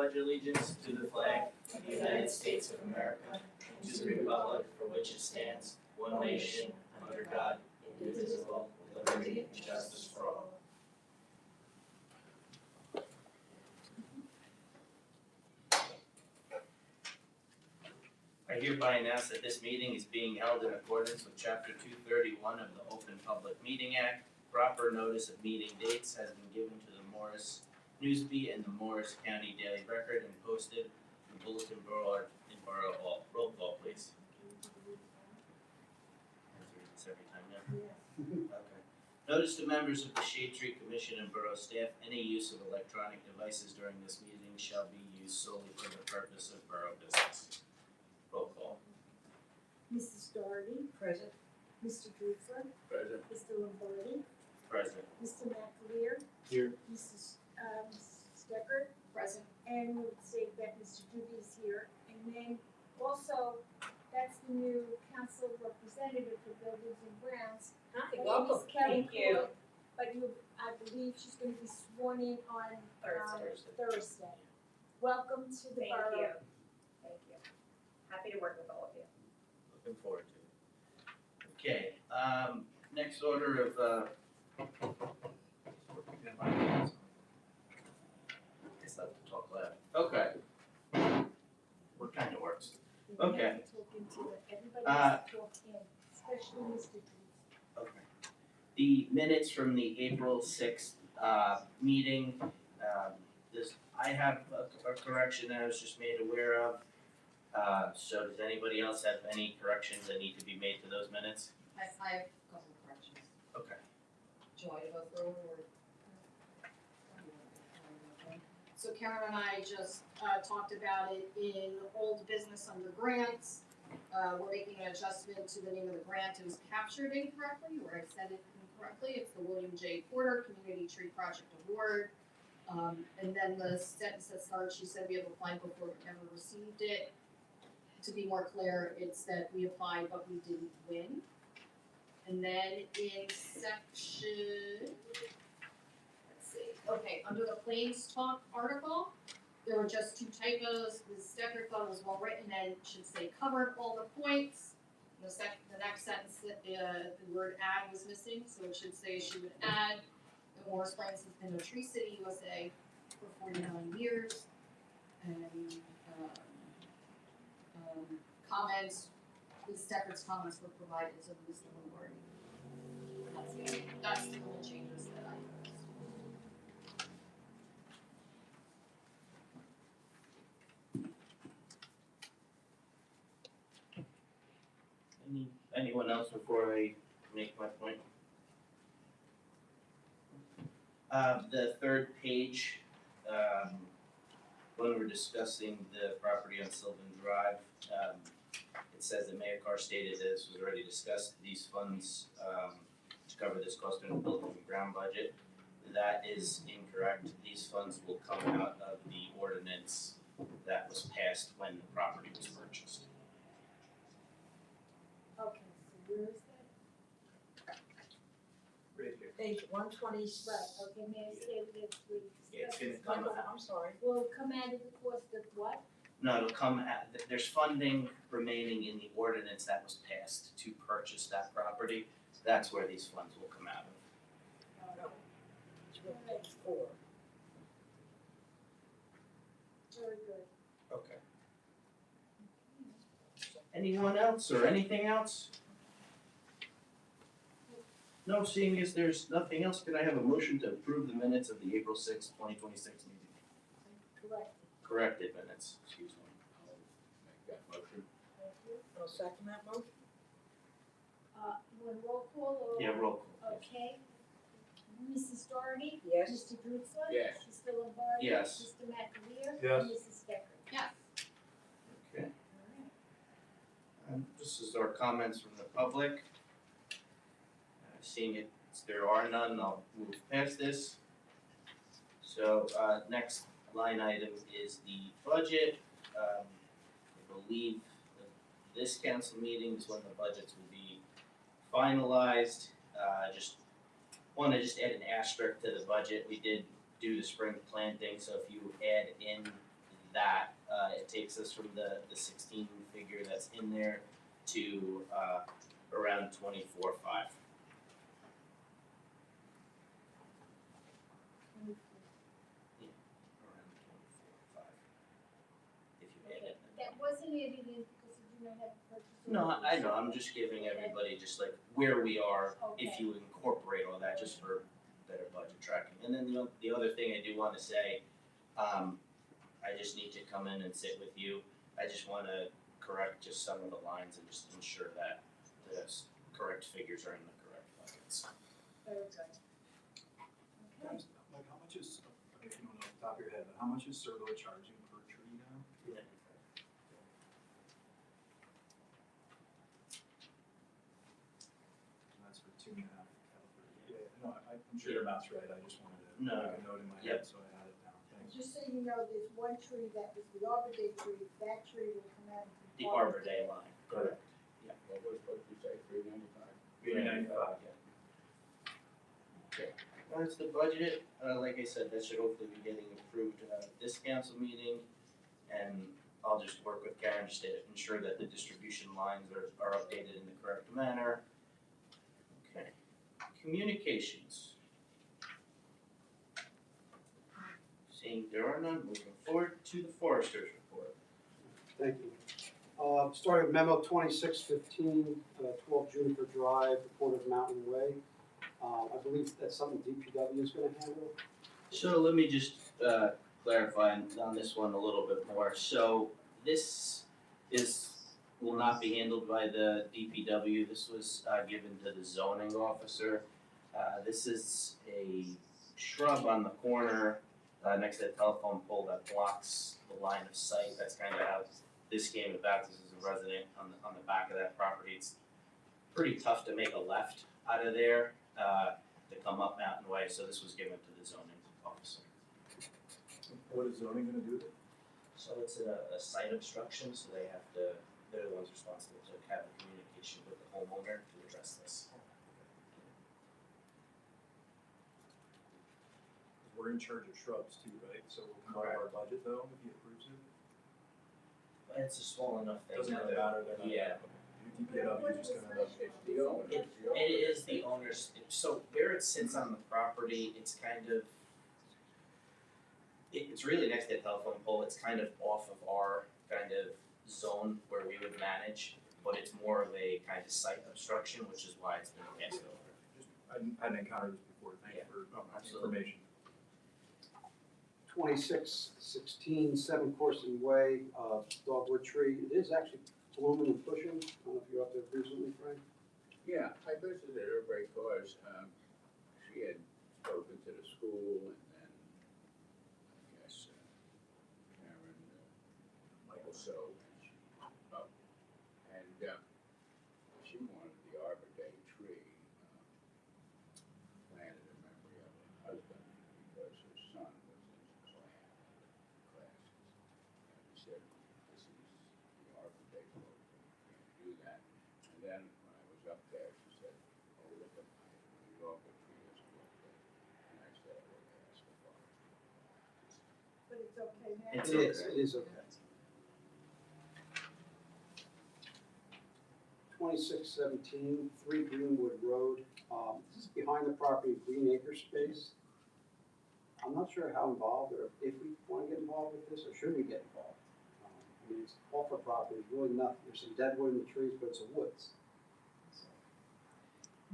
pledge allegiance to the flag of the United States of America, and to the republic for which it stands, one nation, under God, indivisible, with liberty and justice for all. I hereby announce that this meeting is being held in accordance with Chapter 231 of the Open Public Meeting Act. Proper notice of meeting dates has been given to the Morris Newsbee and the Morris County Daily Record and posted in the bulletin board in Borough Hall. Roll call, please. I have to read this every time now. Okay. Notice to members of the Shade Tree Commission and Borough staff, any use of electronic devices during this meeting shall be used solely for the purpose of borough business. Roll call. Mrs. Doherty. Present. Mr. Drewser. Present. Mr. Lombardi. Present. Mr. McAleer. Here. Mrs. Stecker. Present. And we would say that Mr. Doobie is here. And then also, that's the new council representative for Buildings and Grounds. Hi, Her name welcome. is Kelly Thank you. Court, but I believe she's gonna be sworn in on Thursday. Welcome to the Thank borough. you. Thank you. Happy to work with all of you. Looking forward to it. Okay, next order of, I still have to talk loud. Okay. What kind of works? And we Okay. have to talk into it. Everybody has to talk in, especially Mr. Drewser. Okay. The minutes from the April sixth, meeting, I have a correction that I was just made aware of. So does anybody else have any corrections that need to be made to those minutes? I have a couple of corrections. Okay. Do you want me to go through them or? So Karen and I just talked about it in old business under grants. We're making an adjustment to the name of the grant. It was captured incorrectly, or I said it incorrectly. It's the William J. Porter Community Tree Project Award. And then the sentence that starts, she said we have applied before but never received it. To be more clear, it's that we applied but we didn't win. And then in section, let's see, okay, under the Plains Talk article, there were just two typos. Ms. Stecker thought it was well written and should say covered all the points. The next sentence, the word add was missing, so it should say she would add. The Morris Plains has been a Tree City, USA for 49 years. And, comments, Ms. Stecker's comments were provided to Mr. Lombardi. That's the little changes that I noticed. Anyone else before I make my point? The third page, when we're discussing the property on Sylvan Drive, it says that Mayor Carr stated that this was already discussed, these funds, to cover this cost in the building and ground budget. That is incorrect, these funds will come out of the ordinance that was passed when the property was purchased. Okay, so where is that? Right here. Page 120. Right, okay, may I say it again, please? Yeah, it's gonna come out. I'm sorry. Will it come out of the cost of what? No, it'll come at, there's funding remaining in the ordinance that was passed to purchase that property. That's where these funds will come out of. Page 4. Very good. Okay. Anyone else or anything else? No, seeing as there's nothing else, can I have a motion to approve the minutes of the April sixth, 2026 meeting? Correct. Corrected minutes, excuse me. I'll make that motion. Thank you. I'll second that motion. You want roll call or? Yeah, roll call. Okay. Mrs. Doherty? Yes. Mr. Drewser? Yes. Mr. Lombardi? Yes. Mr. McAleer? Yes. And Mrs. Stecker? Yes. Okay. This is our comments from the public. Seeing it, there are none, I'll move past this. So, next line item is the budget. I believe that this council meeting is when the budgets will be finalized. Just wanna add an asterisk to the budget. We did do the spring planting, so if you add in that, it takes us from the 16 figure that's in there to around 24.5. Around 24.5. If you add it. That wasn't added in because you do not have a purchase order. No, I know, I'm just giving everybody just like where we are, if Okay. you incorporate all that, just for better budget tracking. And then the other thing I do wanna say, I just need to come in and sit with you. I just wanna correct just some of the lines and just ensure that the correct figures are in the correct buckets. Very good. Okay. Like, how much is, if you don't know off the top of your head, but how much is Servo charging per tree now? And that's for 2.5 caliber. Yeah, no, I'm sure your math's right, I just wanted to No. make a note in my head, so I had it down, thanks. Just so you know, there's one tree that was the Arbor Day tree, that tree will come out of The Arbor Day line. Correct. What was supposed to say, 395? 395. Okay, that's the budget, like I said, that should hopefully be getting approved this council meeting. And I'll just work with Karen just to ensure that the distribution lines are updated in the correct manner. Okay, communications. Seeing there are none, moving forward to the forester's report. Thank you. Starting with memo 2615, 12 Juniper Drive, the corner of Mountain Way. I believe that's something DPW is gonna handle. So let me just clarify on this one a little bit more. So this will not be handled by the DPW. This was given to the zoning officer. This is a shrub on the corner next to the telephone pole that blocks the line of sight. That's kind of how this came about. This is a resident on the back of that property. It's pretty tough to make a left out of there to come up Mountain Way. So this was given to the zoning officer. What is zoning gonna do with it? So it's a site obstruction, so they're the ones responsible to have the communication with the homeowner to address this. We're in charge of shrubs too, right? So we'll come out of our budget though, if he approves it? But it's a small enough thing. Doesn't really matter, they're not. Yeah. DPW is just gonna. It's the owner. It is the owner's, so where it sits on the property, it's kind of, it's really next to a telephone pole, it's kind of off of our kind of zone where we would manage, but it's more of a kind of site obstruction, which is why it's been passed over. Just, I hadn't encountered this before, thank you for the absolutely. information. 2616, 7 Corson Way, dogwood tree. It is actually blooming and pushing. I don't know if you're up there recently, Frank. Yeah, I visited her because she had spoken to the school and then, I guess, Karen, Michael So, and she, she wanted the Arbor Day tree planted in memory of her husband because her son was in classes. And he said, this is the Arbor Day program, you can't do that. And then when I was up there, she said, oh, look at my New Yorker tree is planted. And I said, I would ask the forest. But it's okay now. It's It is okay. 2617, 3 Greenwood Road. This is behind the property, Green Acre Space. I'm not sure how involved or if we want to get involved with this or should we get involved. I mean, it's off the property, it's really nothing. There's some dead wood in the trees, but it's a woods.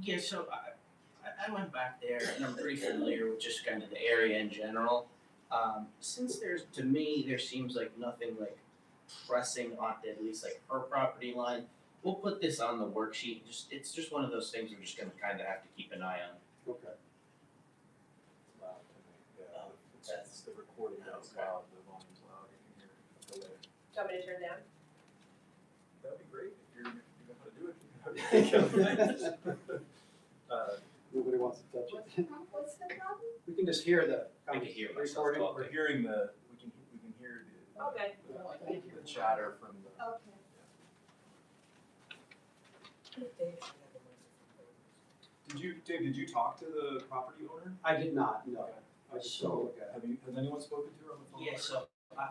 Yeah, so I went back there and I'm pretty familiar with just kind of the area in general. Since to me, there seems like nothing like pressing on at least like her property line. We'll put this on the worksheet, it's just one of those things we're just gonna kind of have to keep an eye on. Okay. Loud, yeah, That's- it's the recording that's Okay. loud, the volume's loud, you can hear it delay. Do you want me to turn down? That'd be great, if you know how to do it. Nobody wants to touch What's it. the problem? What's the problem? We can just hear the I can hear myself recording. talk. We're hearing we can hear Oh, good. the chatter from the. Okay. Dave, did you talk to the property owner? I did not, no. Okay. I just saw a look at it. Has anyone spoken to her on the phone? Yeah, so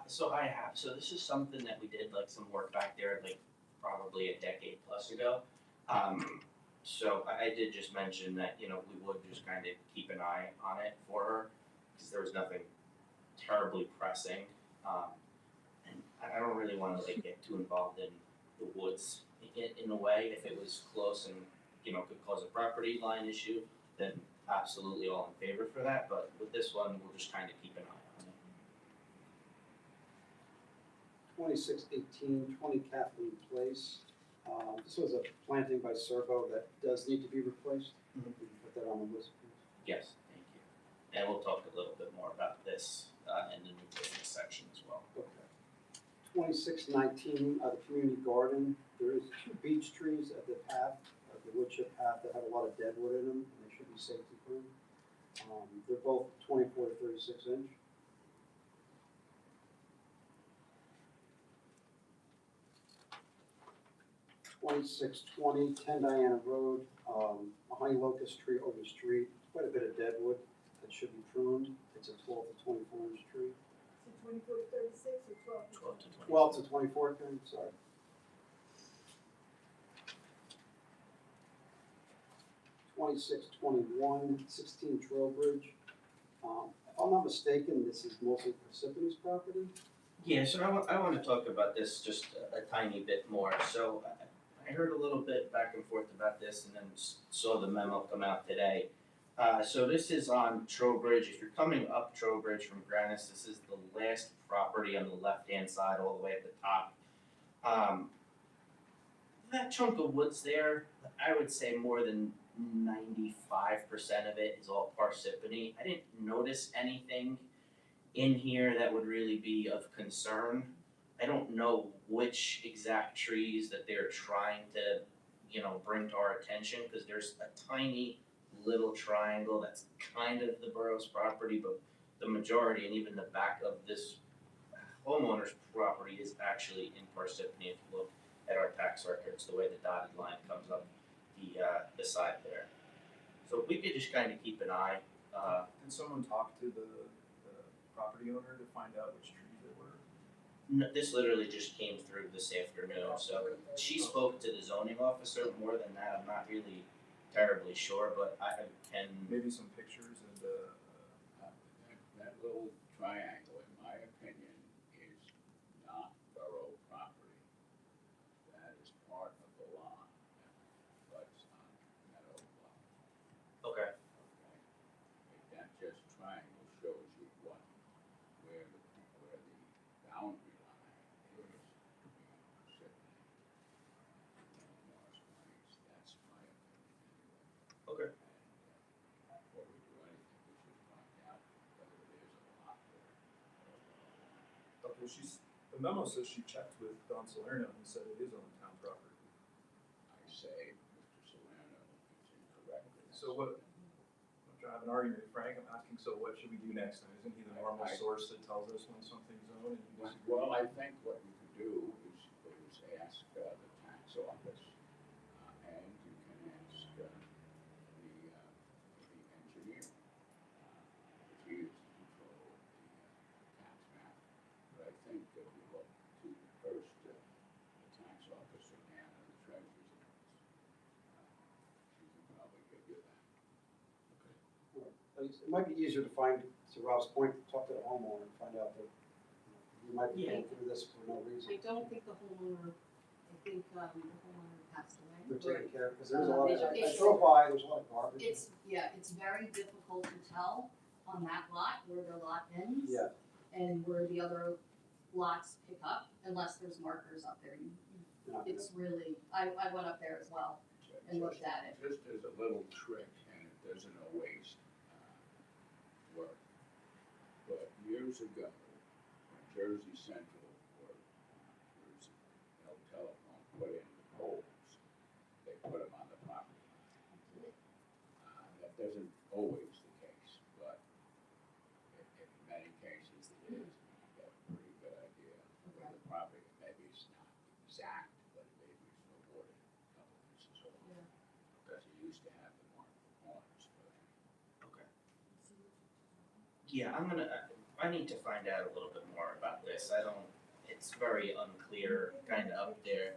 So I have, so this is something that we did like some work back there like probably a decade plus ago. So I did just mention that, you know, we would just kind of keep an eye on it for her, cause there was nothing terribly pressing. And I don't really wanna like get too involved in the woods in a way, if it was close and, you know, could cause a property line issue, then absolutely all in favor for that, but with this one, we'll just kind of keep an eye on it. 2618, 20 Kathleen Place. This was a planting by Servo that does need to be replaced. Mhm. Can you put that on the list, please? Yes, thank you. And we'll talk a little bit more about this in the new business section as well. Okay. 2619, the community garden. There is 2 beech trees at the path, the wood chip path, that have a lot of dead wood in them, and they should be safety pruned. They're both 24 to 36 inch. Twenty-six 10 Diana Road, a honey locust tree over the street, quite a bit of dead wood that should be pruned. It's a 12 to 24 inch tree. So 24 to 36 or 12 to 12 to 20. 12 to 24, okay, sorry. Twenty-six 16 Trailbridge. If I'm not mistaken, this is mostly Parsippany's property. Yeah, so I want to talk about this just a tiny bit more. So I heard a little bit back and forth about this and then saw the memo come out today. So this is on Trowbridge. If you're coming up Trowbridge from Grannis, this is the last property on the left-hand side all the way at the top. That chunk of woods there, I would say more than 95% of it is all Parsippany. I didn't notice anything in here that would really be of concern. I don't know which exact trees that they're trying to, you know, bring to our attention, because there's a tiny little triangle that's kind of the borough's property, but the majority and even the back of this homeowner's property is actually in Parsippany. If you look at our tax records, the way the dotted line comes up the side there. So if we could just kind of keep an eye. Did someone talk to the property owner to find out which trees they were? This literally just came through this afternoon, so she spoke to the zoning officer. More than that, I'm not really terribly sure, but I can. Maybe some pictures and, That little triangle, in my opinion, is not borough property. That is part of the lawn that butts on Meadow Bluff. Okay. Okay? That just triangle shows you where the boundary line is between Parsippany and Morris Plains. That's my opinion anyway. Okay. And before we do anything, we should find out whether it is a lot there. okay, the memo says she checked with Don Salerno and said it is on town property. I say Mr. Salerno is incorrect. So what, I'm trying to have an argument with Frank, I'm asking, so what should we do next time? Isn't he the normal source that tells us when something's owned and you disagree? Well, I think what you could do is ask the tax office, and you can ask the engineer, which he is in control of the tax map. But I think if you look to first the tax officer and the treasurer's office, she can probably give you that. It might be easier to find, to Rob's point, talk to the homeowner and find out that you might be going through this for no reason. I don't think the homeowner, I think the homeowner passed away. They're taking care of, because there's a lot of, I It's- drove by, there's a lot of garbage. It's, yeah, it's very difficult to tell on that lot where their lot ends. Yeah. And where the other lots pick up, unless there's markers up there. You're not gonna- It's really, I went up there as well and looked at it. Just as a little trick, and it doesn't always work. But years ago, when Jersey Central or Jersey Telephone put in the poles, they put them on the property line. That doesn't always the case, but in many cases it is. You get a pretty good idea of where the property, maybe it's not exact, but maybe it's awarded a couple pieces over. Yeah. Because you used to have them on corners, but Okay. Yeah, I'm gonna. I need to find out a little bit more about this. It's very unclear, kinda up there.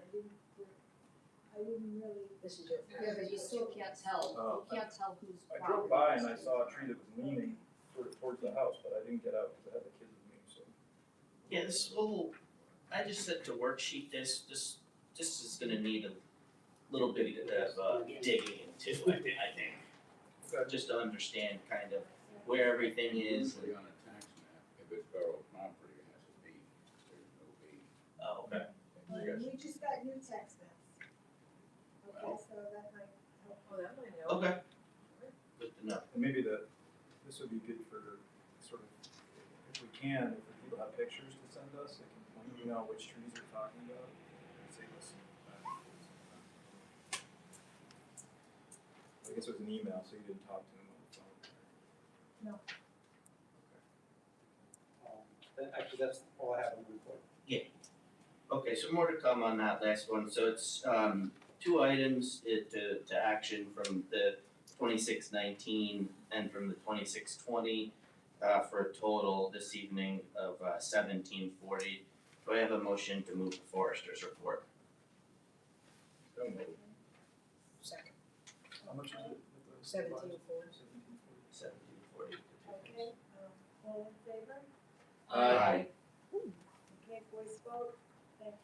I didn't really. This is your. Yeah, but you still can't tell, Oh, you can't tell whose I property. drove by it and I is. saw a tree that was leaning sort of towards the house, but I didn't get out because I had the kids with me, so. Yeah, this little, I just said to worksheet this is gonna need a little bit of digging into, I think. Just to understand kind of where everything is. Usually on a tax map, if it's borough property, it has a B, there's no B. Oh, okay. And you guys- We just got new text maps. Okay, Well. so that might help. Oh, that might help. Okay. Good to know. And maybe this would be good for sort of, if we can, if the people have pictures to send us, they can point, which trees we're talking about. Save us some time. I guess it was an email, so you didn't talk to him on the phone. No. Actually, that's all I have on the report. Okay, so more to come on that last one. So it's two items to action from the 2619 and from the 2620 for a total this evening of 1740. Do I have a motion to move the forester's report? So moved. Second. How much is it? 1740. 1740. Okay, all in favor? Aye. Okay, voice vote, thank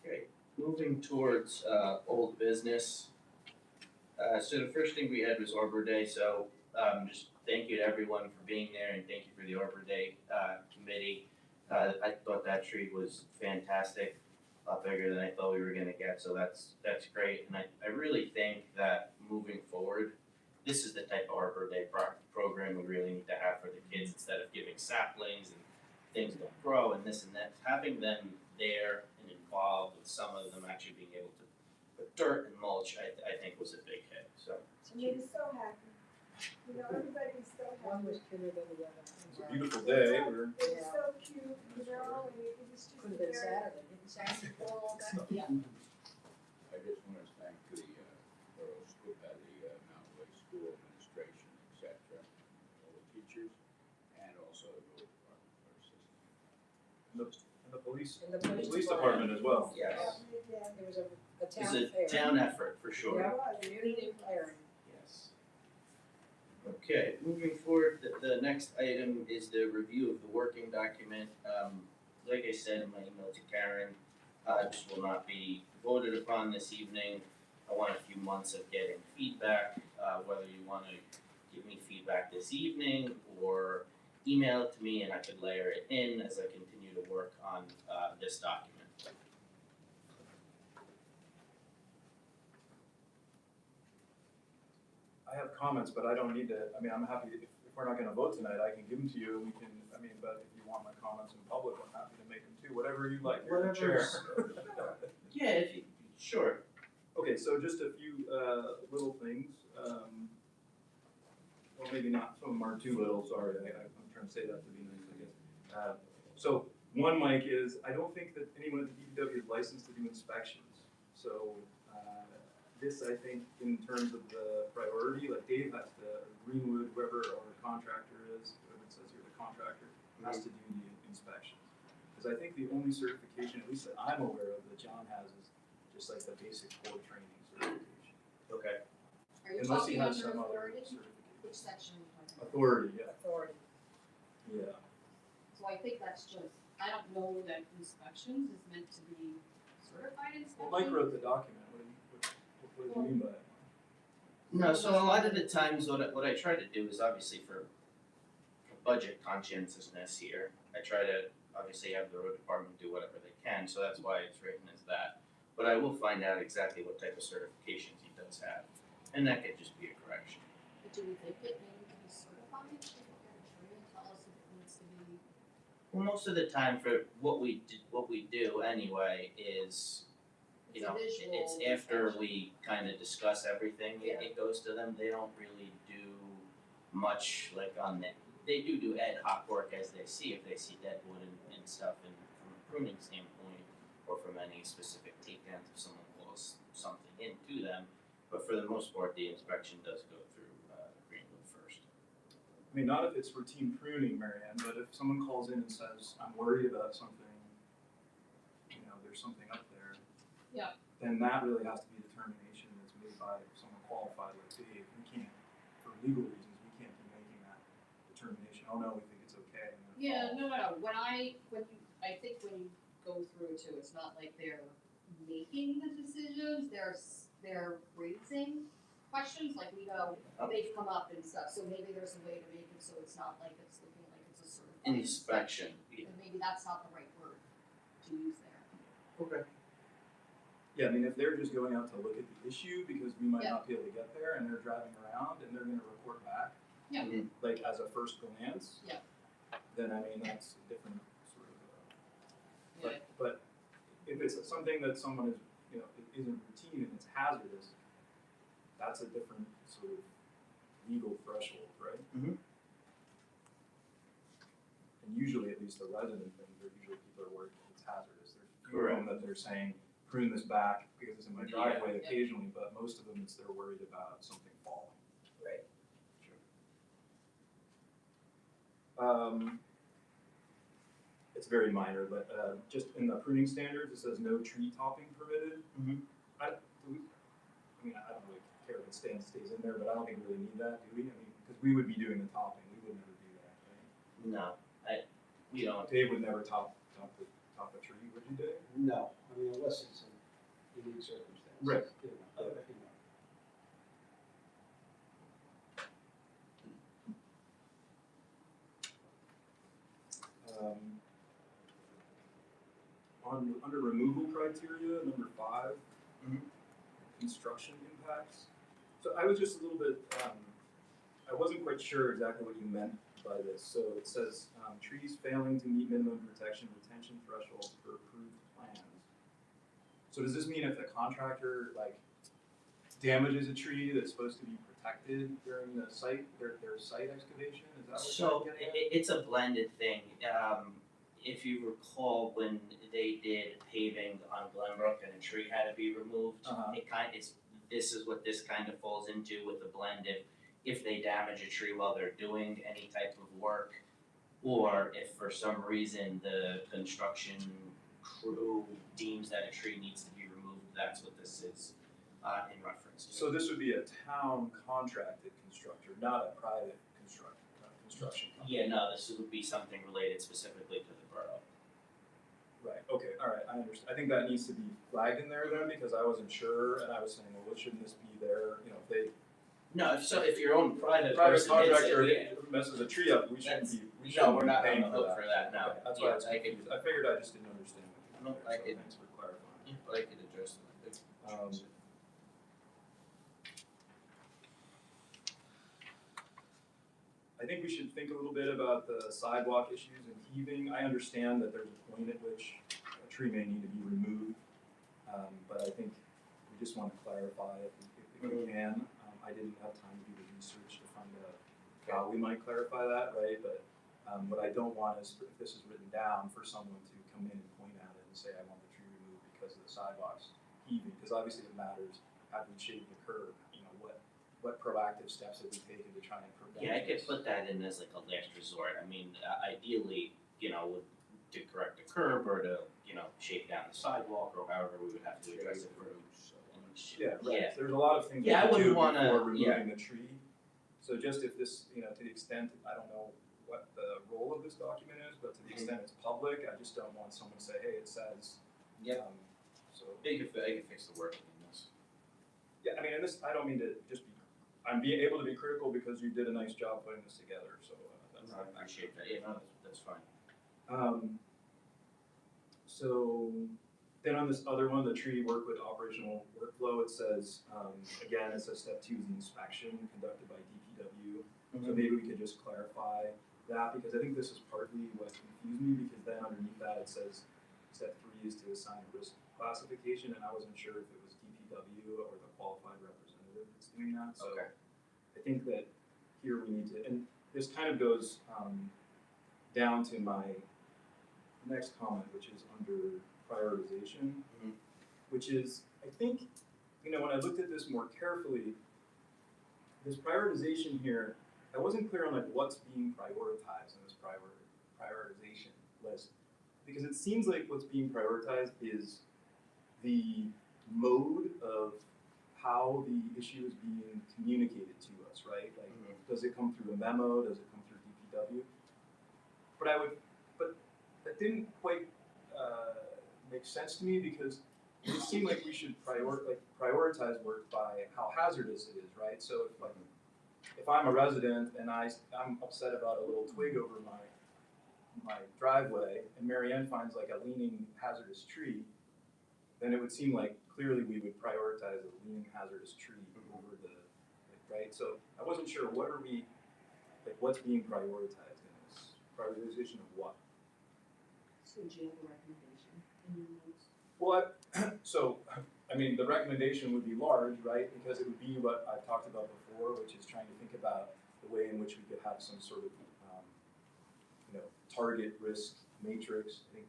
you. Moving towards old business. So the first thing we had was Arbor Day, so just thank you to everyone for being there and thank you for the Arbor Day committee. I thought that tree was fantastic, a lot bigger than I thought we were gonna get, so that's great. And I really think that moving forward, this is the type of Arbor Day program we really need to have for the kids instead of giving saplings and things don't grow and this and that. Having them there and involved with some of them actually being able to put dirt and mulch, I think was a big hit, so. I mean, it's so happy. Everybody's so happy. One was cuter than the other. It's a beautiful day, we're. It was so cute, and it was just Could have been very. Saturday, didn't Saturday fall all that? Yeah, I just want to thank the borough school, the Mount Lake School administration, et cetera, all the teachers, and also the road department for assisting. And the police, And the police department as well. Yes. Yeah, There was a It's town a fair. town effort for sure. Yeah, it was. community fair. Yes. Okay, moving forward, the next item is the review of the working document. Like I said in my email to Karen, this will not be voted upon this evening. I want a few months of getting feedback, whether you wanna give me feedback this evening or email it to me and I could layer it in as I continue to work on this document. I have comments, but I don't need to, I'm happy, if we're not gonna vote tonight, I can give them to you, and we can, but if you want my comments in public, I'm happy to make them too, whatever you like, you're the chair. Yeah, if you, sure. Okay, so just a few, little things, well, maybe not, some of them are too little, sorry, I'm trying to say that to be nice, I guess. So, one, Mike, is I don't think that anyone at the DPW is licensed to do inspections, so, this, I think, in terms of the priority, like Dave has to, or Greenwood, whoever our contractor is, whoever it says here, the contractor, has to do the inspections. Because I think the only certification, at least that I'm aware of, that John has is just like the basic core training certification. Okay. are you Unless he talking has under some other authority? certification. Which section are you talking about? Authority, yeah, Authority. yeah. So I think that's just, I don't know that inspections is meant to be certified inspections. Well, Mike wrote the document, what do you mean by it? No, so a lot of the times what I try to do is obviously for budget conscientiousness here, I try to obviously have the road department do whatever they can, so that's why it's written as that. But I will find out exactly what type of certifications he does have, and that could just be a correction. But do we think it needs to be certified? Should we get a tree and tell us if it needs to be? Well, most of the time for what we do anyway is, you It's a know, visual it's after inspection. we kind of discuss everything, Yeah. it goes to them, they don't really do much like on the, they do ad hoc work as they see, if they see dead wood and stuff, and from a pruning standpoint, or from any specific takedowns if someone calls something into them, but for the most part, the inspection does go through Greenwood first. I mean, not if it's routine pruning, Marianne, but if someone calls in and says, I'm worried about something, you know, there's something up there. Yeah. Then that really has to be a determination that's made by someone qualified like Dave. We can't, for legal reasons, we can't be making that determination. Oh no, we think it's okay. And then Yeah, follow. no, I think when you go through too, it's not like they're making the decisions, they're raising questions, like we know, they've come up and stuff, so maybe there's a way to make it so it's not like it's looking like it's a certified Inspection. And maybe that's not the right word to use there. Okay. Yeah, I mean, if they're just going out to look at the issue because we might Yeah. not be able to get there and they're driving around and they're gonna report back. Yeah. Like as a first glance. Yeah. Then I mean, that's a different sort of, Yeah. but if it's something that someone is, you know, it isn't routine and it's hazardous, that's a different sort of legal threshold, right? Mhm. And usually, at least the resident things, are usually people are worried that it's hazardous. There's a few of Correct. them that they're saying, prune this back because it's in my Yeah. driveway Yeah. occasionally, but most of them it's they're worried about something falling. Right. It's very minor, but just in the pruning standards, it says no tree topping permitted. Mhm. I mean, I don't really care if it stays in there, but I don't think we really need that, do we? I mean, because we would be doing the topping, we would never do that, right? No, we don't. Dave would never top a tree, would you, Dave? No, I mean, unless it's a unique circumstance. Right. You know, but, you know. Under removal criteria, number 5, Mhm. construction impacts. So I was just a little bit, I wasn't quite sure exactly what you meant by this. So it says, trees failing to meet minimum protection retention thresholds for approved plans. So does this mean if the contractor like damages a tree that's supposed to be protected during the site, their site excavation, is that what So you're getting at? it's a blended thing. If you recall when they did paving on Glenbrook and a tree had to be removed, Uh-huh. this is what this kind of falls into with the blended. If they damage a tree while they're doing any type of work, or if for some reason the construction crew deems that a tree needs to be removed, that's what this is in reference to. So this would be a town contracted constructor, not a private construction company. Yeah, no, this would be something related specifically to the borough. Right, okay, all right, I understand. I think that needs to be flagged in there then, because I wasn't sure, and I was saying, well, shouldn't this be there, you know, if they, No, if your own private private person hits contractor it, yeah. messes a tree up, we That's- shouldn't be no, we're not on paying the hook for that, no. Okay, that's why I was Yeah, I could- confused. I figured I just didn't understand. No, Okay, I so could- thanks for clarifying. Yeah, but I could address that. I think we should think a little bit about the sidewalk issues and heaving. I understand that there's a point at which a tree may need to be removed, but I think we just want to clarify if we can. I didn't have time to do the research to find out how we might clarify that, right? But what I don't want is, if this is written down, for someone to come in and point at it and say, I want the tree removed because of the sidewalks heaving, because obviously it matters. Have we shaved the curb? You know, what proactive steps have we taken to try and prevent Yeah, I could this? put that in as like a last resort. I mean, ideally, to correct the curb or to, shake down the sidewalk or however we would have to address it for. Yeah, right. Yeah. There's a lot of things we Yeah, I can do wouldn't wanna- before removing yeah. the tree. So just if this, to the extent, I don't know what the role of this document is, but to the extent it's public, I just don't want someone to say, hey, it says. Yep. So, I could fix the wording in this. yeah, I mean, and this, I don't mean to just be, I'm being able to be critical because you did a nice job putting this together, so that's. I appreciate that, yeah, no, that's fine. So then on this other one, the tree work with operational workflow, it says, again, it says step 2 is the inspection conducted by DPW. So maybe we could just clarify that, because I think this is partly what confused me, because then underneath that it says step 3 is to assign a risk classification, and I wasn't sure if it was DPW or the qualified representative that's doing that, so. Okay. I think that here we need to, and this kind of goes down to my next comment, which is under prioritization, Mhm. which is, I think, when I looked at this more carefully, this prioritization here, I wasn't clear on like what's being prioritized in this prioritization list. Because it seems like what's being prioritized is the mode of how the issue is being communicated to us, right? Like, does it come through a memo? Does it come through DPW? But that didn't quite make sense to me because it seemed like we should prioritize work by how hazardous it is, right? So if I'm a resident and I'm upset about a little twig over my driveway and Marianne finds like a leaning hazardous tree, then it would seem like clearly we would prioritize a leaning hazardous tree over right? So I wasn't sure what's being prioritized in this prioritization of what. So do you have a recommendation in your notes? Well, I mean, the recommendation would be large, right? Because it would be what I've talked about before, which is trying to think about the way in which we could have some sort of, target risk matrix. I think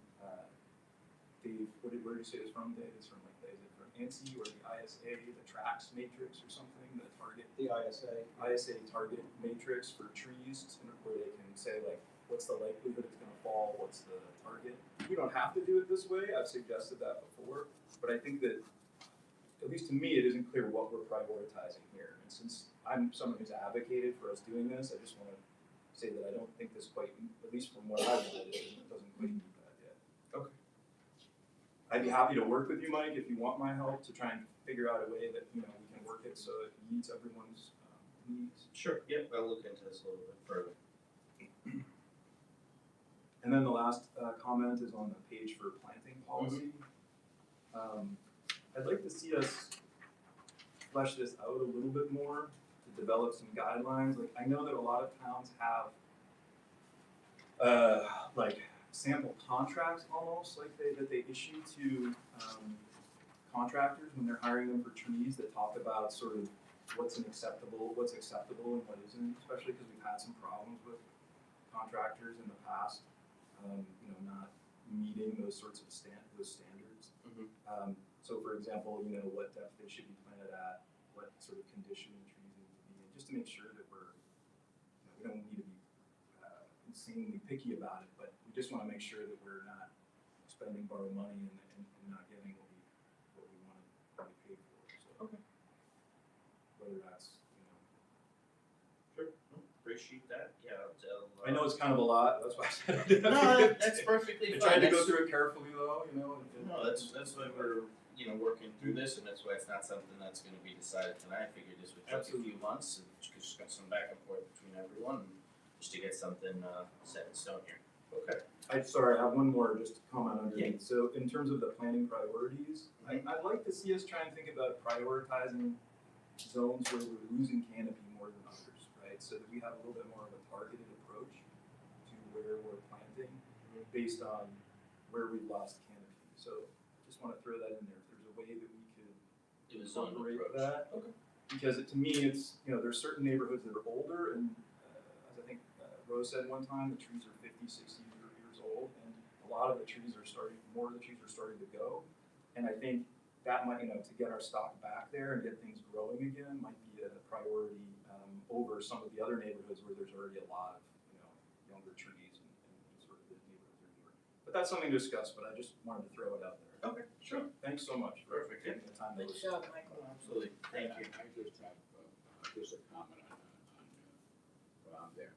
Dave, where did you say it's from, Dave? It's from is it from ANSI or the ISA, the TRACS matrix or something? The target. The ISA. Target matrix for trees, where they can say like, what's the likelihood it's going to fall? What's the target? We don't have to do it this way. I've suggested that before, but I think that, at least to me, it isn't clear what we're prioritizing here. And since I'm someone who's advocated for us doing this, I just want to say that I don't think this quite, at least from what I've read, it doesn't quite meet that yet. Okay. I'd be happy to work with you, Mike, if you want my help to try and figure out a way that we can work it so it meets everyone's needs. Sure, yep, I'll look into this a little bit further. And then the last comment is on the page for planting policy. I'd like to see us flesh this out a little bit more to develop some guidelines. Like, I know that a lot of towns have sample contracts almost that they issue to contractors when they're hiring them for trees that talk about sort of what's acceptable and what isn't, especially because we've had some problems with contractors in the past, not meeting those sorts of standards. So for example, what depth they should be planted at, what sort of condition the trees need to be in, just to make sure that we don't need to be insanely picky about it, but we just want to make sure that we're not spending borrowed money and not getting what we want to pay for. So whether that's Sure, appreciate that, yeah, I'll tell. I know it's kind of a lot. That's why I said I didn't. No, that's perfectly I fine. tried to go through it carefully though, No, that's why we're, working through this, and that's why it's not something that's gonna be decided tonight. I figured this would take a few months, and just got some back and forth between everyone, just to get something, set in stone here. Okay. I have one more just comment underneath. So in terms of the planning priorities, I'd like to see us try and think about prioritizing zones where we're losing canopy more than others, right? So that we have a little bit more of a targeted approach to where we're planting based on where we've lost canopy. So just want to throw that in there. If there's a way that we could Do a zone incorporate approach. that. Okay. Because to me, it's, there's certain neighborhoods that are older, and as I think Rose said one time, the trees are 50, 60 years old, and more of the trees are starting to go. And I think that might, to get our stock back there and get things growing again might be a priority over some of the other neighborhoods where there's already a lot of, younger trees and sort of the neighborhoods are newer. But that's something to discuss, but I just wanted to throw it out there. Okay, sure. Thanks so much for Perfect. taking the time to Good listen. job, Michael. Absolutely, thank you. I just have just a comment on Rob there.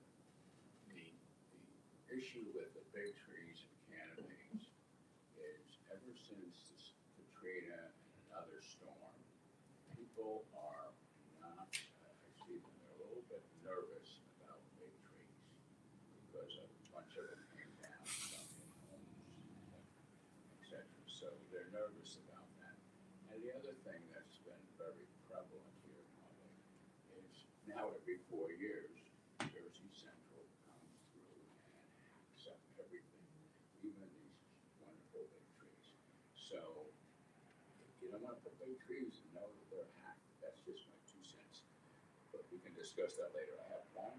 The issue with the big trees and canopies is ever since Katrina and another storm, people are not, they're a little bit nervous about big trees because a bunch of them came down, some in homes, etc. So they're nervous about that. And the other thing that's been very prevalent here in Hardwick is now every 4 years, Jersey Central comes through and hacks up everything, even these wonderful big trees. So you don't want to put big trees and know that they're hacked. That's just my 2 cents. But we can discuss that later. I have one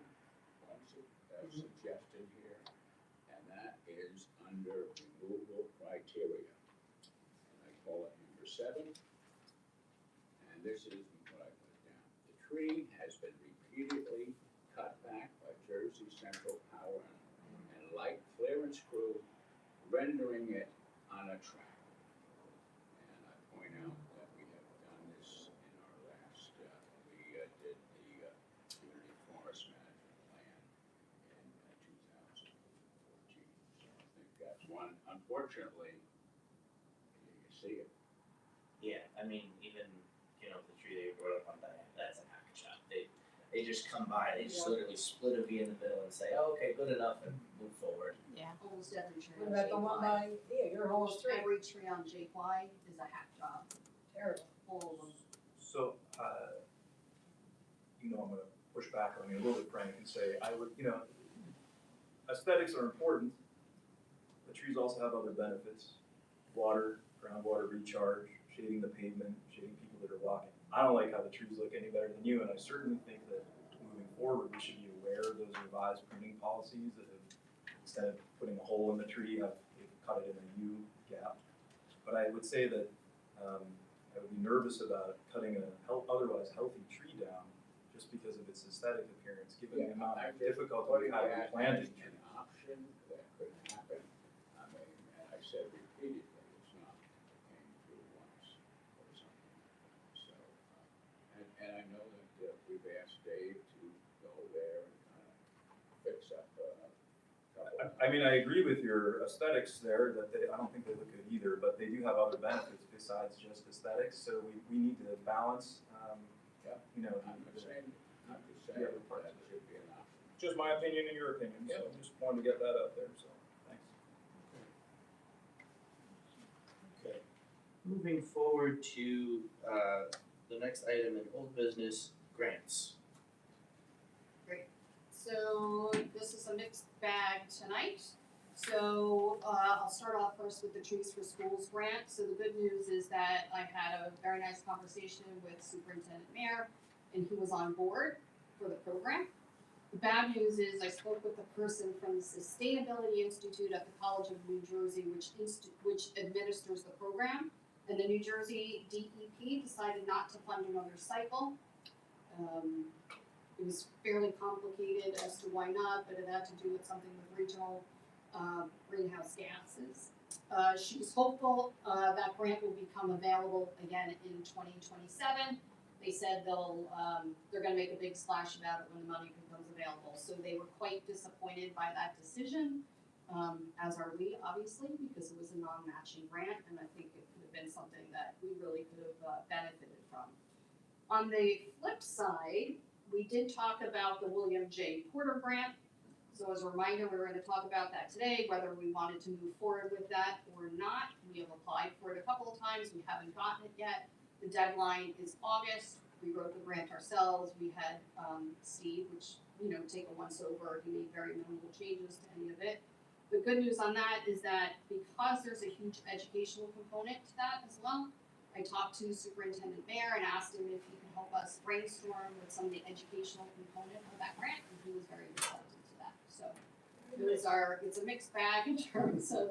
suggestion here, and that is under removal criteria. And I call it number 7. And this is what I put down. The tree has been repeatedly cut back central power and light clearance crew rendering it unattractive. And I point out that we have done this in our last, we did the community forest management plan in 2014. So I think that's one, unfortunately, you see it. Yeah, I mean, even, you know, the tree they brought up on Diane, that's a hack shot. They just come by, they just literally split a V in the middle and say, oh, okay, good enough, and move forward. Almost every tree What on about the one Jay by, yeah, your whole Almost street, every tree on Jay is a hack job, terrible. all of them. So, you know, I'm gonna push back on you a little bit, Frank, and say, I would, you know, aesthetics are important. The trees also have other benefits, water, groundwater recharge, shading the pavement, shading people that are walking. I don't like how the trees look any better than you, and I certainly think that moving forward, we should be aware of those revised pruning policies that have, instead of putting a hole in the tree, have cut it in a U gap. But I would say that, I would be nervous about cutting a otherwise healthy tree down just because of its aesthetic appearance, given the amount of difficulty we have in planting An trees. option that could happen, I mean, and I said repeatedly, it's not, it came through once or something like that, so, and I know that, we've asked Dave to go there and kind of fix up a couple of. I mean, I agree with your aesthetics there, that I don't think they look good either, but they do have other benefits besides just aesthetics, so we need to balance, Yeah. you know, I'm just saying other that parts. should be an option. just my opinion and your opinion, so just wanted to get that out there, so, thanks. Okay. Moving forward to, the next item in old business, grants. So this is a mixed bag tonight. So I'll start off first with the Trees for Schools grant. So the good news is that I had a very nice conversation with Superintendent Mayer, and he was on board for the program. The bad news is I spoke with a person from the Sustainability Institute at the College of New Jersey, which administers the program, and the New Jersey DEP decided not to fund another cycle. It was fairly complicated as to why not, but it had to do with something with regional greenhouse gases. She was hopeful that grant will become available again in 2027. They said they're gonna make a big splash about it when the money becomes available. So they were quite disappointed by that decision, as are we, obviously, because it was a non-matching grant, and I think it could have been something that we really could have benefited from. On the flip side, we did talk about the William J. Porter grant. So as a reminder, we were gonna talk about that today, whether we wanted to move forward with that or not. We have applied for it a couple of times, we haven't gotten it yet. The deadline is August, we wrote the grant ourselves, we had Steve, which, you know, take a once over, he made very minimal changes to any of it. The good news on that is that because there's a huge educational component to that as well, I talked to Superintendent Mayer and asked him if he could help us brainstorm with some of the educational component of that grant, and he was very receptive to that. So it's a mixed bag in terms of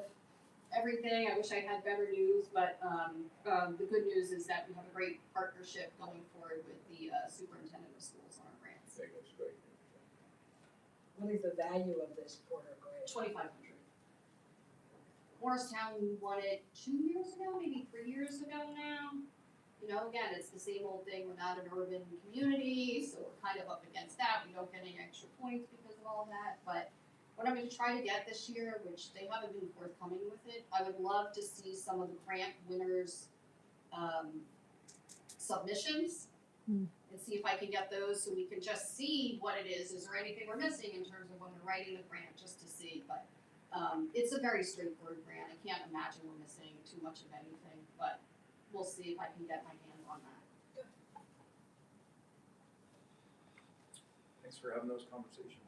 everything. I wish I had better news, but the good news is that we have a great partnership going forward with the superintendent of schools on our I grants. think it's great. What is the value of this Porter grant? 2,500. Morristown won it 2 years ago, maybe 3 years ago now. You know, again, it's the same old thing, we're not an urban community, so we're kind of up against that, we don't get any extra points because of all that, but what I'm gonna try to get this year, which they haven't been forthcoming with it, I would love to see some of the grant winners' submissions. And see if I can get those so we can just see what it is there anything we're missing in terms of when we're writing the grant, just to see, but it's a very straightforward grant, I can't imagine we're missing too much of anything, but we'll see if I can get my hands on that. Thanks for having those conversations.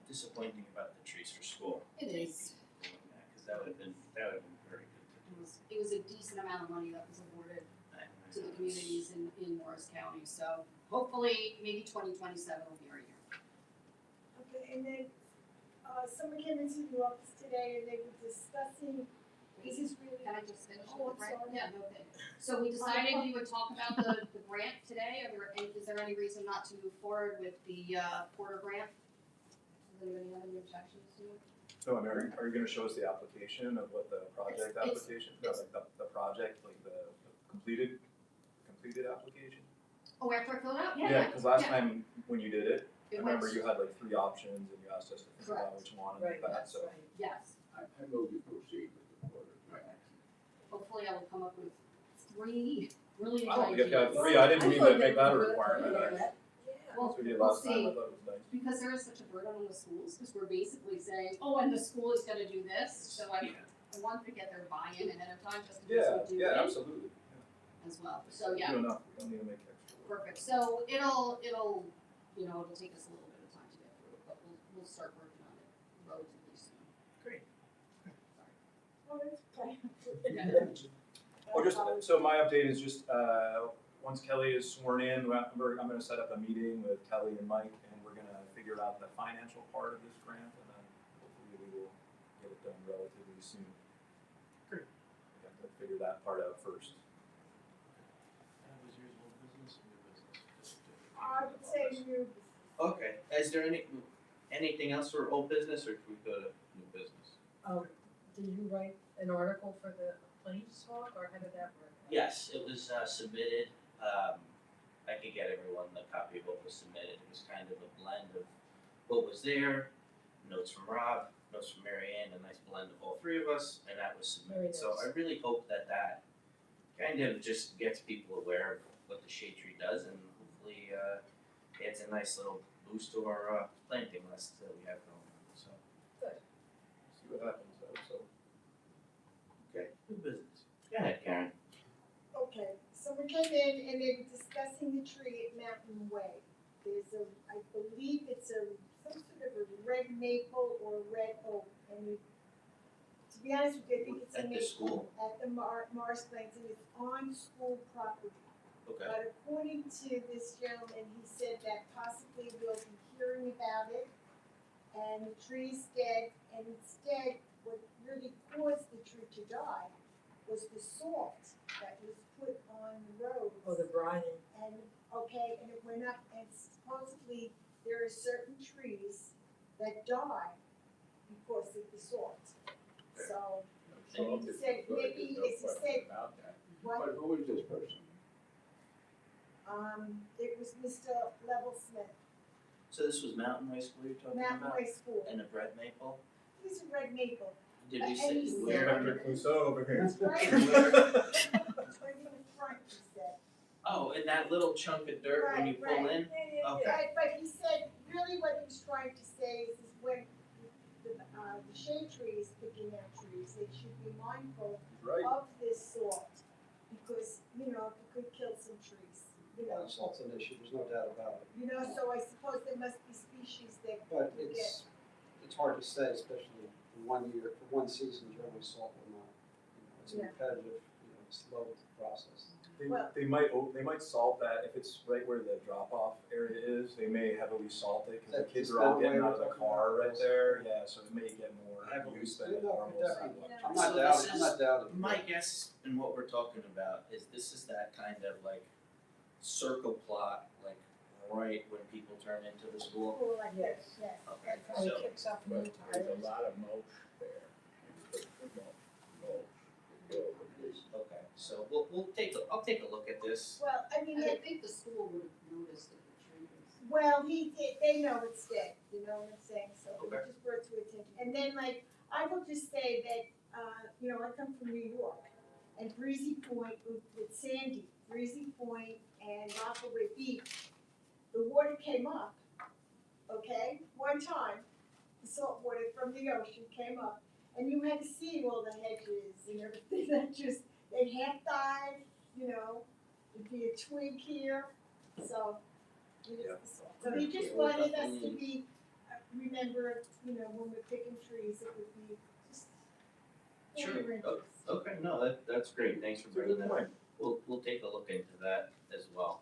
Disappointing about the trees for school. It is. Because that would have been very good to do. It was a decent amount of money that was awarded to the communities in Morris County, so hopefully, maybe 2027 will be our year. Okay, and then, someone came into the office today and they were discussing, this is really. Can I just finish Oh, with the grant? I'm sorry. Yeah, no thing. So we decided we would talk about the grant today, is there any reason not to move forward with the Porter grant? Does anybody have any objections to it? No, I mean, are you gonna show us the application of what the project It's- application, no, like the project, like the completed application? Oh, after I fill it out? Yeah, cause last yeah. time when you did it, I It remember went- you had like 3 options and you asked us to think about Correct. which one and Right, that, that's so. right. Yes, I move you proceed with the board of directors. hopefully I will come up with 3 really Oh, good you got ideas. 3, I didn't mean to thought make that a were good. requirement, Yeah. that's Well, what we did we'll last time, I see. thought it was nice. Because there is such a burden on the schools, because we're basically saying, oh, and the school is gonna do this, so I want to get their buy-in ahead of time, just in case Yeah, we do yeah, it absolutely. as well, so yeah. You enough, we don't need to make extra work. Perfect, so it'll, it'll take us a little bit of time to get through it, but we'll start working on it relatively soon. Great. Oh, that's okay. Or just, so my update is just, once Kelly is sworn in, I'm gonna set up a meeting with Kelly and Mike, and we're gonna figure out the financial part of this grant, and then hopefully we will get it done relatively soon. Great. We have to figure that part out first. That was yours, old business or new business? I would say new. Okay, is there anything else for old business, or can we go to new business? Did you write an article for the Plains Talk, or how did that work? Yes, it was submitted. I could get everyone the copy of what was submitted. It was kind of a blend of what was there, notes from Rob, notes from Mary Ann, a nice blend of all 3 of us, and that was Very submitted. So nice. I really hope that kind of just gets people aware of what the shade tree does, and hopefully adds a nice little boost to our planting list that we have going on. So See what happens though, so. okay, new business. Go ahead, Karen. Okay, so we came in and they were discussing the tree at Mountain Way. There's I believe it's some sort of a red maple or a red oak, and to be honest with you, I think it's a At the maple. school? At the Morris Plains, and it's on school property. Okay. But according to this gentleman, he said that possibly we'll be hearing about it, and the tree's dead, and instead, what really caused the tree to die was the salt that was put on the roads. Oh, the brine. And, and it went up, and supposedly there are certain trees that die because of the salt. So, So he it's said good, maybe, there's no as he question said, about that. what, But who is this person? it was Mr. Level Smith, So this was Mountain High School you're talking Mountain about? High School. And a bread maple? He's a red maple. Did we And say he's where? there. Clouseau over here. That's right. Where? Right in the front, he said. Oh, in that little chunk of dirt when you pull in? Okay. Right, but he said, really what he was trying to say is when the shade tree is picking out trees, they should be mindful Right. of this salt, because, it could kill some trees, Yeah, salt's an issue, there's no doubt about it. So I suppose there must be species that But could get, it's hard to say, especially in one year, for one season, generally salt will not. It's a Yeah. repetitive, slow process. Well- They might salt that, if it's right where the drop-off area is, they may heavily salt it, cause the That- kids is are all that getting way out of the we're talking car about? right there, yeah, so it may get more Heavily use than salt. normal Yeah, sidewalk. Yeah. I'm not So doubting, this I'm is- not doubting. My guess in what we're talking about is this is that kind of like circle plot, like right when people turn into the school. cool like this, yes. Okay, That's Or so- it kicks off new But there's tires. a lot of mulch there. And put the mulch to build with this. Okay, so I'll take a look at this. Well, I mean, I think the school would have noticed if the tree was. well, they know it's dead, you know what I'm saying, so we Okay. just brought it to attention. And then I will just say that, I come from New York, and Breezy Point with Sandy, Breezy Point and Rockaway Beach, the water came up, okay? One time, the salt water from the ocean came up, and you had to see all the hedges and everything that they half died, it'd be a twig here, so it is the salt. So he just Yeah, we're wanted us to definitely- be, remember, when we're picking trees, it would be just Sure. for your interest. Okay, no, that's great, thanks for bringing that up. We'll take a look into that as well.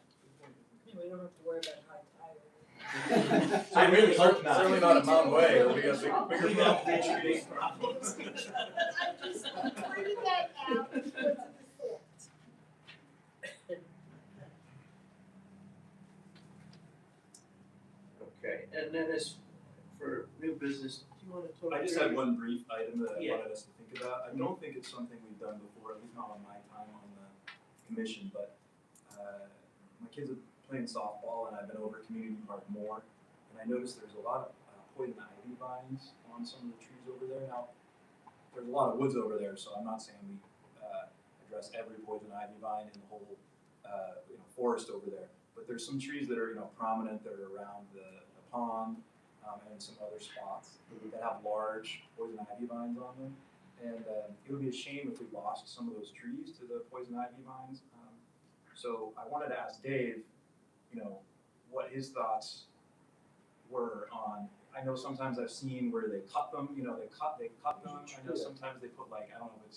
Yeah, we don't have to worry about high tide. I really hope not. Certainly not a mountain way, or we got bigger We got problems. big trees problems. I just pointed that out because of the salt. Okay, and then as for new one brief item that I Yeah. wanted us to think about. I don't think it's something we've done before, at least not on my time on the commission, but my kids are playing softball and I've been over at Community Park more, and I noticed there's a lot of poison ivy vines on some of the trees over there. Now, there's a lot of woods over there, so I'm not saying we address every poison ivy vine in the whole forest over there. But there's some trees that are prominent that are around the pond and some other spots that have large poison ivy vines on them. And it would be a shame if we lost some of those trees to the poison ivy vines. So I wanted to ask Dave, what his thoughts were on. I know sometimes I've seen where they cut them. They cut them. I know sometimes they put I don't know if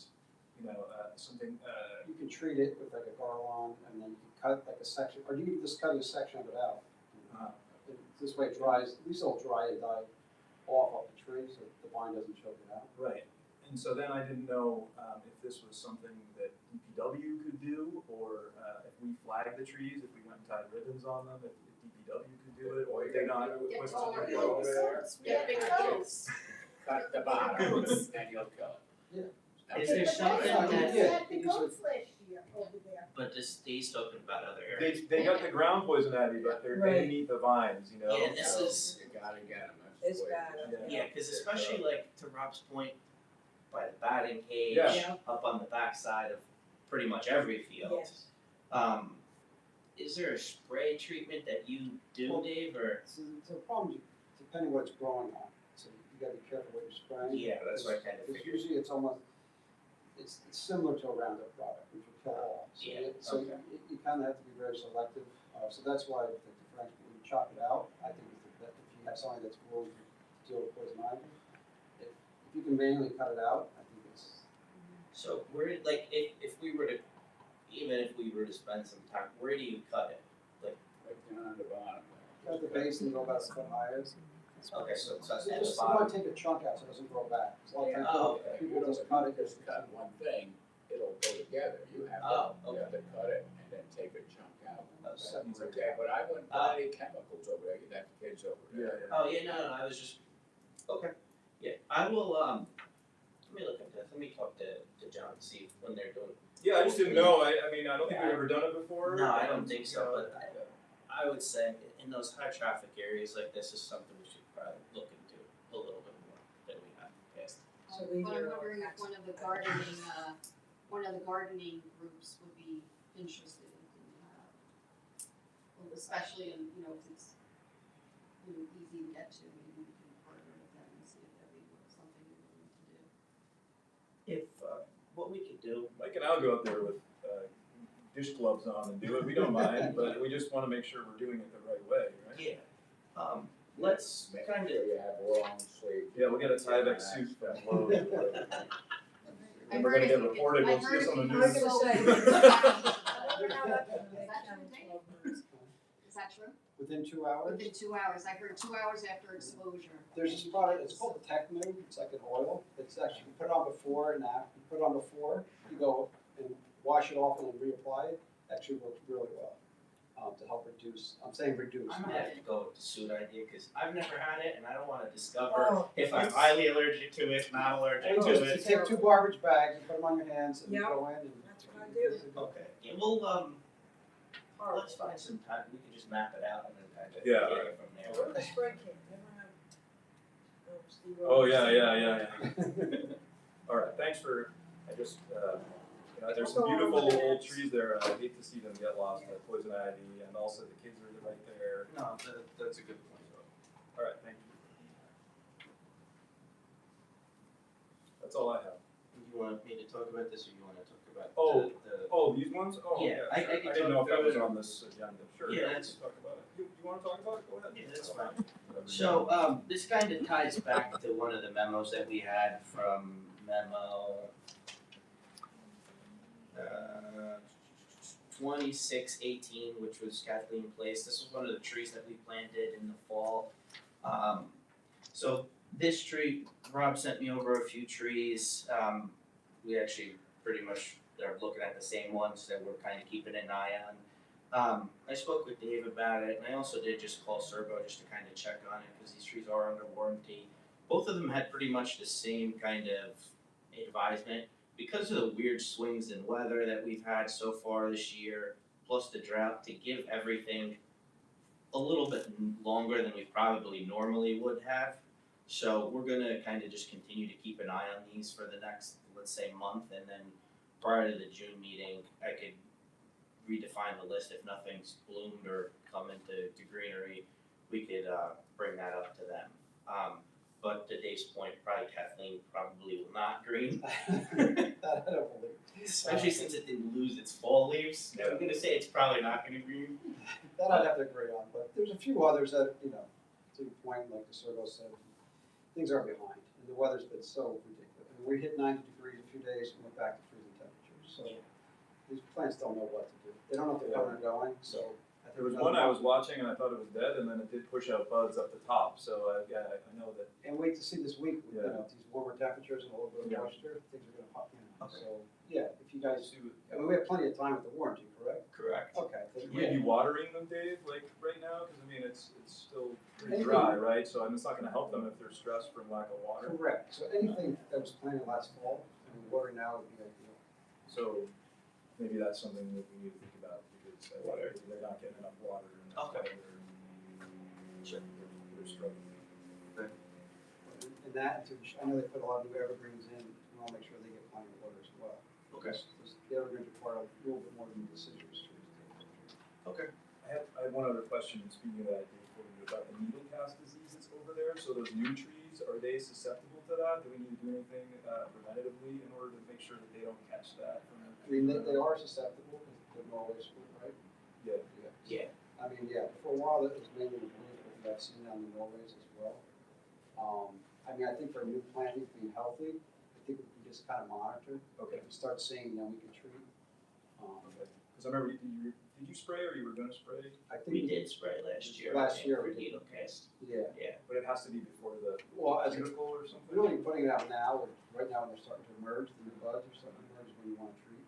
it's something. You can treat it with like a garland, and then you can cut like a section, or you can just cut a section of it out. This way it dries, at least it'll dry and die off the tree, so the vine doesn't choke it out. Right. And so then I didn't know if this was something that DPW could do, or if we flagged the trees, if we went and tied ribbons on them, if DPW could do it, or if they not. Get what's taller the- goats. Get big goats. Cut the bottom, and you'll kill it. Is there something Yeah, that, yeah. had the goats last year over there. but this, he's talking about other areas. They got the ground poison ivy, but they're Right. underneath the vines, Yeah, this So is, You gotta get them, It's bad. yeah, cause especially to Rob's point, by the batting cage, Yeah. up on the backside of pretty much every field. Yes. Is there a spray treatment that you do, Well, Dave, or? So the problem, depending what it's growing on, so you gotta be careful what you're spraying. Yeah, that's what I kinda Because figured. usually it's similar to a Roundup product, which will kill all. So Yeah, so okay. you kinda have to be very selective, so that's why the differential, when you chop it out, I think that if you have something that's willing to deal with poison ivy, if you can manually cut it out, I think it's, So where, if we were to, even if we were to spend some time, where do you cut it? Right down on the bottom. cut the base and go about a foot higher. Okay, so it's at So the just bottom. want to take a chunk out so it doesn't grow back. 'Cause a lot of times Oh, okay. people just cut it, Just cut one thing, it'll go together, you have Oh, to, you have to cut it and then take a chunk out. separate. Okay, but I wouldn't put any chemicals over there, that kids over there. Oh, yeah, no, I was just, okay, yeah, I will, let me look at this, let me talk to John, and see when they're doing. Yeah, I just didn't know. I mean, I don't think we've ever done it before. No, I don't and, think so, but I would say in those high traffic areas like this is something we should probably look into a little bit more than we have in the past. So But leave I'm your wondering if tax- one of the gardening groups would be interested well, especially in, if it's, easy to get to, maybe we can partner with them and see if that'd be something we're willing to do. If, what we could do, Mike and I'll go out there with dish gloves on and do it. We don't mind, but we just want to make sure we're doing it the right way, right? yeah, let's Make kind sure of, you have long sleeves. Yeah, we'll get a Tyvek suit from Lowe's. I And we're heard gonna if get you reported. could- I We'll see heard us on the if you news. could I was soak- gonna Is say. that true? Within 2 hours. Within 2 hours, I heard 2 hours after exposure. There's this product, it's called the Techno, it's like an oil, it's actually, you put it on before and after, you put it on before, you go and wash it off and then reapply it, actually works really well, to help reduce, I'm saying reduce. I'm gonna have to go with the suit idea, cause I've never had it and I don't wanna discover Oh, if I'm highly allergic to it, not allergic to Just it. you take 2 garbage bags, you put them on your hands, and you Yep. go in and. That's what I do. Okay, yeah, well, let's find some time, we can just map it out and then kind of Yeah, take it from there. What a spray can, never have. Steve Oh, Rogers. yeah. All right, thanks for, I just, there's some beautiful old trees there. I hate to see them get lost, like poison ivy, and also the kids are right there. No, that's a good point. All right, thank you. That's all I have. You want me to talk about this or you wanna talk about Oh, the Oh, these ones? Oh, Yeah, yeah, I sure. can I didn't know if talk that was through it. on this agenda. Sure, Yeah, we that's- can talk about it. You wanna talk about it? Go ahead. Yeah, that's fine. So, this kind of ties back to one of the memos that we had from memo 2618, which was Kathleen Place. This was one of the trees that we planted in the fall. So this tree, Rob sent me over a few trees. We actually pretty much are looking at the same ones that we're kind of keeping an eye on. I spoke with Dave about it, and I also did just call Serbo just to kind of check on it, because these trees are under warranty. both of them had pretty much the same kind of advisement. Because of the weird swings in weather that we've had so far this year, plus the drought, to give everything a little bit longer than we probably normally would have. So we're gonna kind of just continue to keep an eye on these for the next, let's say, month, and then prior to the June meeting, I could redefine the list if nothing's bloomed or come into greenery, we could bring that up to them. But to Dave's point, probably Kathleen probably will not green, That I don't believe. especially since it didn't lose its fall leaves. I'm gonna say it's probably not gonna green. That I'd have to agree on, but there's a few others that, to your point, like DeSerto said, things are behind, and the weather's been so ridiculous. I mean, we hit 90 degrees a few days, and went back to freezing temperatures, so these plants don't know what to do. They don't know if they're coming or going, so I think. There was another one I was month. watching and I thought it was dead, and then it did push out buds up the top, so I know that. And wait to see this week, with, Yeah. these warmer temperatures and a little bit of Yeah. moisture, things are gonna pop, Okay. so, yeah, if you guys, See what- I mean, we have plenty of time with the warranty, correct? Correct. Okay, then, Should we be watering them, Dave, like right now? Because I mean, it's still pretty Anything- dry, right? So I mean, it's not gonna help them if they're stressed from lack of water. correct, so anything that was planted last fall, I mean, watering now would be ideal. So maybe that's something that we need to think about because I think maybe they're not getting enough water and that's why Okay. Sure. they're struggling. And that, I know they put a lot of new evergreens in, we wanna make sure they get plenty of water as well. Okay. The evergreens require a little bit more than the deciduous trees. Okay. I have one other question, speaking of that, Dave, for you, about the needle cast disease that's over there. So those new trees, are they susceptible to that? Do we need to do anything preventatively in order to make sure that they don't catch that from? I mean, they are susceptible, because they're Norway split, right? Yeah. Yeah. I mean, yeah, for a while, it was mainly the blues, but I've seen down the Norways as well. I mean, I think for new plantings being healthy, I think we can just kind of monitor. Okay. If we start seeing, then we can treat. Okay. Because I remember, did you spray or you were gonna spray? I think. We did spray last year. Last year for we did. needle cast. Yeah, But it has to be before the well, as cuticle or something? really putting it out now, or right now when they're starting to emerge, the new buds are starting to emerge when you want to treat.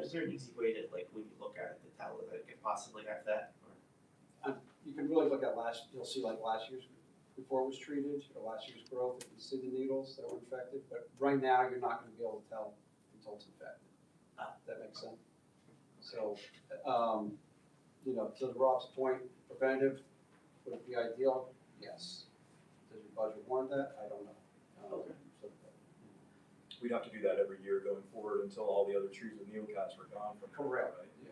Is there an easy way to, like, when you look at it, to tell that it could possibly have that? You can really look at you'll see like last year's, before it was treated, or last year's growth, you can see the needles that were infected, but right now, you're not gonna be able to tell until it's infected. That makes sense? So, to Rob's point, preventative, would it be ideal? Yes. Does your budget warrant that? I don't know. Okay. So, We'd have to do that every year going forward until all the other trees with needle casts were gone from there, Correct, right? yeah.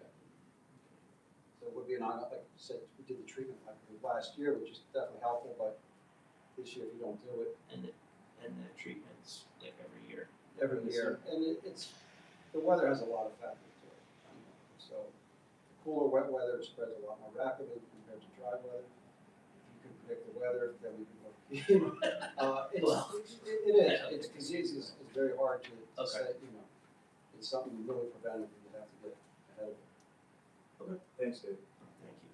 So it would be like I said, we did the treatment like last year, which is definitely helpful, but this year if you don't do it And the treatments, like, every year. every year, and it's, the weather has a lot of factors to it. So cooler, wet weather spreads a lot more rapidly compared to dry weather. If you can predict the weather, then we can look. Well, It is, it's disease is very hard to Okay. say, it's something really preventative, you have to get ahead of it. Thanks, Dave. Thank you.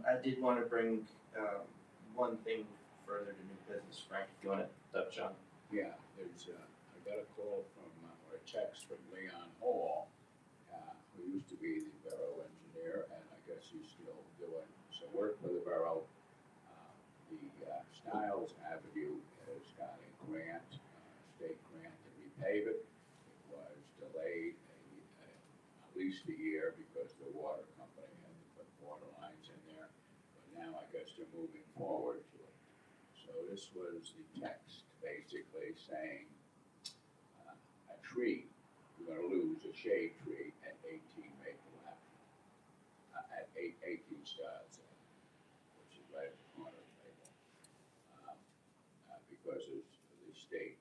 I did wanna bring, one thing further to new business, Frank, if you wanna touch on. Yeah, there's, I got a call from, or a text from Leon Hall, who used to be the borough engineer, and I guess he's still doing some work for the borough. The Stiles Avenue has got a grant, state grant to repave it. It was delayed at least a year because the water company had to put water lines in there, but now I guess they're moving forward to it. So this was the text basically saying, a tree, you're gonna lose a shade tree at 18 Maple Avenue, at 18 Stiles Avenue, which is right at the corner of Maple. Because of the state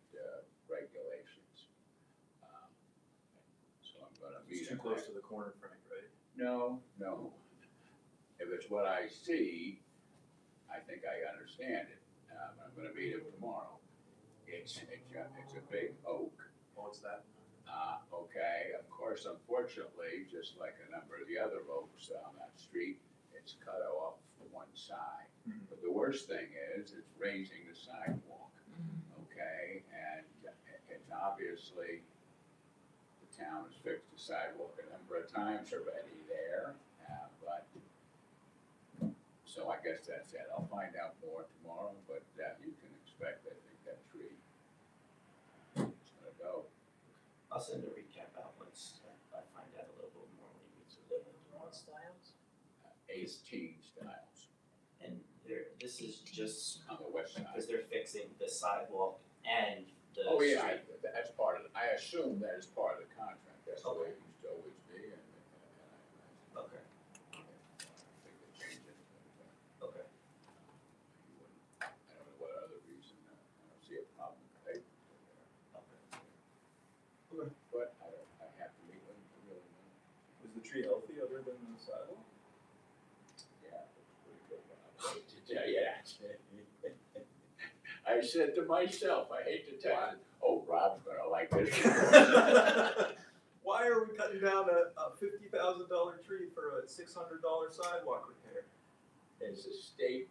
regulations. So I'm gonna meet It's too him close next- to the corner, Frank, right? No. If it's what I see, I think I understand it. I'm gonna meet him tomorrow. It's a big oak. Oh, it's that? Okay, of course, unfortunately, just like a number of the other oaks on that street, it's cut off one side. Mhm. But the worst thing is, it's raising the sidewalk, okay? And it's obviously, the town has fixed the sidewalk a number of times already there, but So I guess that's it. I'll find out more tomorrow, but you can expect, I think, that tree is gonna go. I'll send a recap out once I find out a little bit more when he meets with them. What styles? 18 styles And this is just on the west side. because they're fixing the sidewalk and the Oh, yeah, street. that's part of, I assume that is part of the contract. That's the way it used to always be, and Okay, I think they changed it, but, okay. you wouldn't, I don't know what other reason, I don't see a problem with the paper. Okay. But I have to meet with them to really know. Is the tree healthy other than the sidewalk? Yeah, it's pretty good, but I hate to tell you that. I said to myself, I hate to tell you, oh, Rob's gonna like this. Why are we cutting down a $50,000 tree for a $600 sidewalk repair? It's a state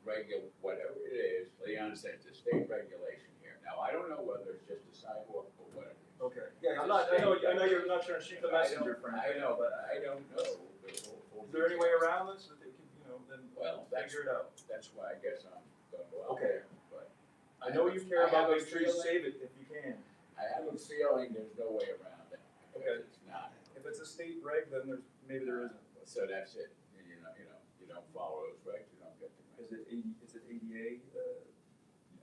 whatever it is, Leon said it's a state regulation here. Now, I don't know whether it's just a sidewalk or what it is. Okay, yeah, I know you're not trying to shoot the messenger, Frank. I know, but I don't know. is there any way around this that they can, then Well, that's, figure it out? that's why I guess I'm gonna go out Okay. there, but. I know you care about have a those trees, feeling- save it if you can. I have a feeling there's no way around it, because Okay. it's not. If it's a state reg, then maybe there isn't. So that's it, you don't follow those regs, you don't get the Is it ADA?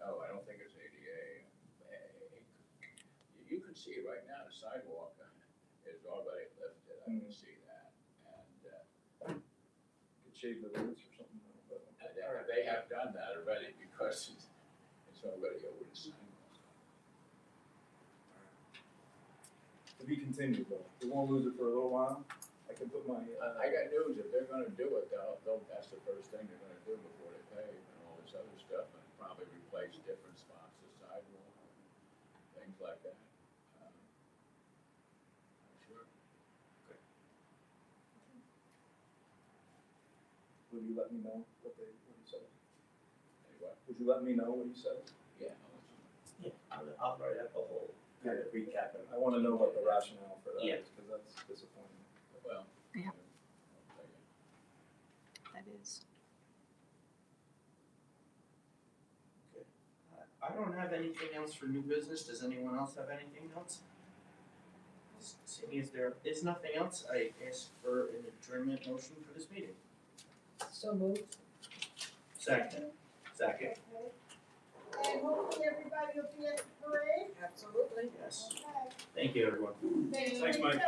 No, I don't think it's ADA. You can see right now, the sidewalk is already lifted, I can see that, and, Could shave the roots or something, but. they have done that already, because it's already over the sidewalk. To be continued though, we won't lose it for a little while, I can put my, I got news, if they're gonna do it, that's the first thing they're gonna do before they pave and all this other stuff, and probably replace different spots of sidewalk, things like that. I'm sure. Will you let me know what he said? Anyway, Would you let me know what he said? yeah, I'll let you know. Yeah, I'll write up a whole kind of recap. I wanna know what the rationale for that Yeah. is, cause that's disappointing. Well. Yeah. I'll tell you. That is. I don't have anything else for new business. Does anyone else have anything else? Seeing as there is nothing else, I ask for an adjournment motion for this meeting. So moved. Second. Second. Okay. And hopefully everybody will be at the parade, Absolutely. Yes. okay? Thank you, everyone. Thank Thanks, you. Mike.